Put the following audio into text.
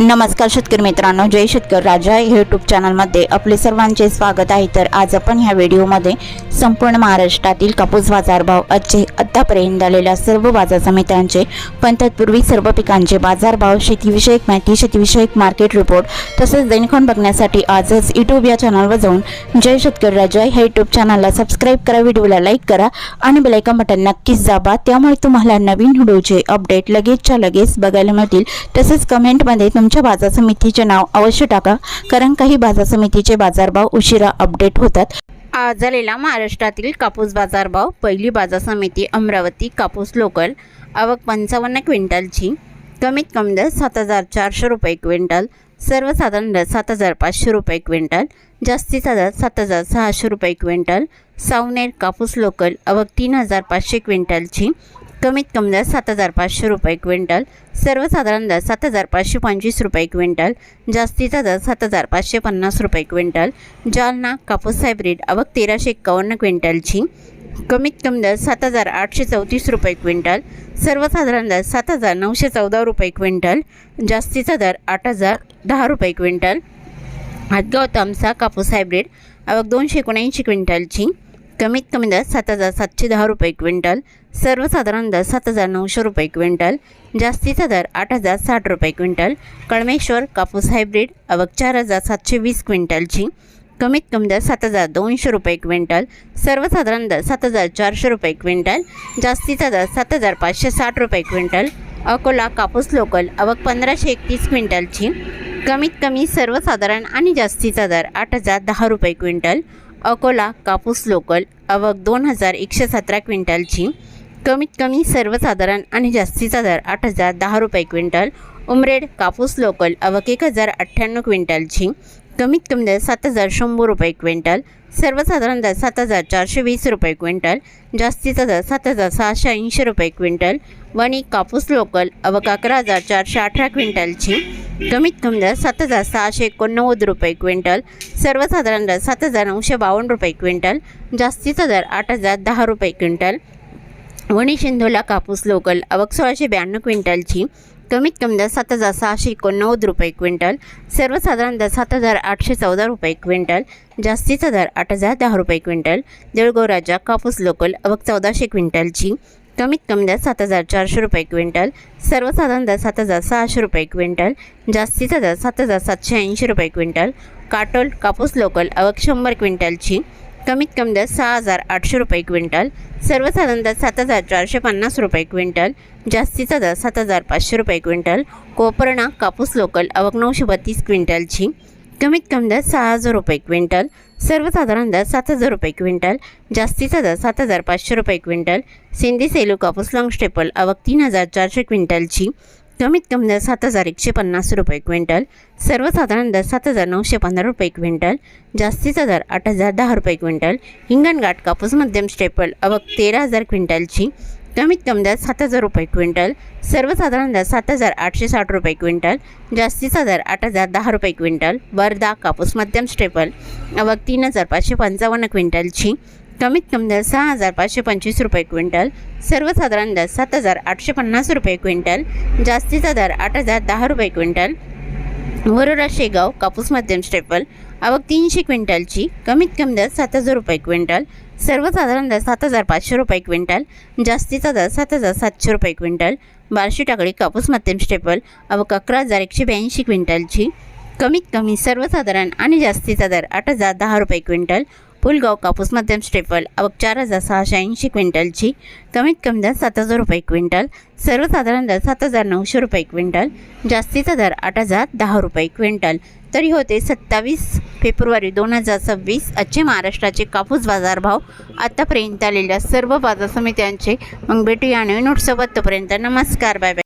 नमस्कार शेतकरी मित्रांनो, जय शेतकरी राजा यूट्यूब चॅनलमध्ये आपले सर्वांचे स्वागत आहे। तर आज आपण ह्या व्हिडिओमध्ये संपूर्ण महाराष्ट्रातील कापूस बाजारभाव आतापर्यंत झालेल्या सर्व बाजार समित्यांचे पण तत्पूर्वी सर्व पिकांचे बाजारभाव, शेतीविषयक माहिती, शेतीविषयक मार्केट रिपोर्ट तसेच दैनिक बघण्यासाठी आजच यूट्यूब या चॅनलवर जाऊन जय शेतकरी राजा ह्या यूट्यूब चॅनलला सबस्क्राइब करा, व्हिडिओला लाईक करा आणि बेल आयकॉन बटन नक्कीच दाबा, त्यामुळे तुम्हाला नवीन व्हिडिओचे अपडेट लगेचच्या लगेच बघायला मिळतील। तसेच कमेंटमध्ये तुमच्या बाजार समितीचे नाव अवश्य टाका, कारण काही बाजार समितीचे बाजारभाव उशिरा अपडेट होतात। आज झालेला महाराष्ट्रातील कापूस बाजारभाव। पहिली बाजार समिती अमरावती कापूस लोकल, आवक 55 क्विंटलची, कमीत कमी दर 7400 रुपये क्विंटल, सर्वसाधारण दर 7500 रुपये क्विंटल, जास्तीचा दर 7600 रुपये क्विंटल। सावनेर कापूस लोकल, आवक 3500 क्विंटलची, कमीत कमी दर 7500 रुपये क्विंटल, सर्वसाधारण दर 7525 रुपये क्विंटल, जास्तीचा दर 7550 रुपये क्विंटल। जालना कापूस हायब्रिड, आवक 1351 क्विंटलची, कमीत कमी दर 7834 रुपये क्विंटल, सर्वसाधारण दर 7914 रुपये क्विंटल, जास्तीचा दर 8010 रुपये क्विंटल। हातगाव तामसा कापूस हायब्रिड, आवक 279 क्विंटलची, कमीत कमी दर 7710 रुपये क्विंटल, सर्वसाधारण दर 7900 रुपये क्विंटल, जास्तीचा दर 8060 रुपये क्विंटल। कळमेश्वर कापूस हायब्रिड, आवक 4720 क्विंटलची, कमीत कमी दर 7200 रुपये क्विंटल, सर्वसाधारण दर 7400 रुपये क्विंटल, जास्तीचा दर 7560 रुपये क्विंटल। अकोला कापूस लोकल, आवक 1531 क्विंटलची, कमीत कमी सर्वसाधारण आणि जास्तीचा दर 8010 रुपये क्विंटल। अकोला कापूस लोकल, आवक 2117 क्विंटलची, कमीत कमी सर्वसाधारण आणि जास्तीचा दर 8010 रुपये क्विंटल। उमरेड कापूस लोकल, आवक 1098 क्विंटलची, कमीत कमी दर 7100 रुपये क्विंटल, सर्वसाधारण दर 7420 रुपये क्विंटल, जास्तीचा दर 7680 रुपये क्विंटल। वणी कापूस लोकल, आवक 11418 क्विंटलची, कमीत कमी दर 7689 रुपये क्विंटल, सर्वसाधारण दर 7952 रुपये क्विंटल, जास्तीचा दर 8010 रुपये क्विंटल। वणी शिंदोला कापूस लोकल, आवक 1692 क्विंटलची, कमीत कमी दर 7689 रुपये क्विंटल, सर्वसाधारण दर 7814 रुपये क्विंटल, जास्तीचा दर 8010 रुपये क्विंटल। जळगाव राजा कापूस लोकल, आवक 1400 क्विंटलची, कमीत कमी दर 7400 रुपये क्विंटल, सर्वसाधारण दर 7600 रुपये क्विंटल, जास्तीचा दर 7780 रुपये क्विंटल। काटोल कापूस लोकल, आवक 100 क्विंटलची, कमीत कमी दर 6800 रुपये क्विंटल, सर्वसाधारण दर 7450 रुपये क्विंटल, जास्तीचा दर 7500 रुपये क्विंटल। कोपरणा कापूस लोकल, आवक 932 क्विंटलची, कमीत कमी दर 6000 रुपये क्विंटल, सर्वसाधारण दर 7000 रुपये क्विंटल, जास्तीचा दर 7500 रुपये क्विंटल। सिंधी सेलू कापूस लॉंग स्टेपल, आवक 3400 क्विंटलची, कमीत कमी दर 7150 रुपये क्विंटल, सर्वसाधारण दर 7915 रुपये क्विंटल, जास्तीचा दर 8010 रुपये क्विंटल। हिंगणघाट कापूस मध्यम स्टेपल, आवक 13000 क्विंटलची, कमीत कमी दर 7000 रुपये क्विंटल, सर्वसाधारण दर 7860 रुपये क्विंटल, जास्तीचा दर 8010 रुपये क्विंटल। वर्धा कापूस मध्यम स्टेपल, आवक 3555 क्विंटलची, कमीत कमी दर 6525 रुपये क्विंटल, सर्वसाधारण दर 7850 रुपये क्विंटल, जास्तीचा दर 8010 रुपये क्विंटल। वरोरा शेगाव कापूस मध्यम स्टेपल, आवक 300 क्विंटलची, कमीत कमी दर 7000 रुपये क्विंटल, सर्वसाधारण दर 7500 रुपये क्विंटल, जास्तीचा दर 7700 रुपये क्विंटल। बार्शी टाकळी कापूस मध्यम स्टेपल, आवक 11182 क्विंटलची, कमीत कमी सर्वसाधारण आणि जास्तीचा दर 8010 रुपये क्विंटल। पुलगाव कापूस मध्यम स्टेपल, आवक 4680 क्विंटलची, कमीत कमी दर 7000 रुपये क्विंटल, सर्वसाधारण दर 7900 रुपये क्विंटल, जास्तीचा दर 8010 रुपये क्विंटल। तरी होते 27 फेब्रुवारी 2026 आजचे महाराष्ट्राचे कापूस बाजारभाव आतापर्यंत आलेल्या सर्व बाजार समित्यांचे। मग भेटूया नवीन नोटसोबत, तोपर्यंत नमस्कार, बाय बाय।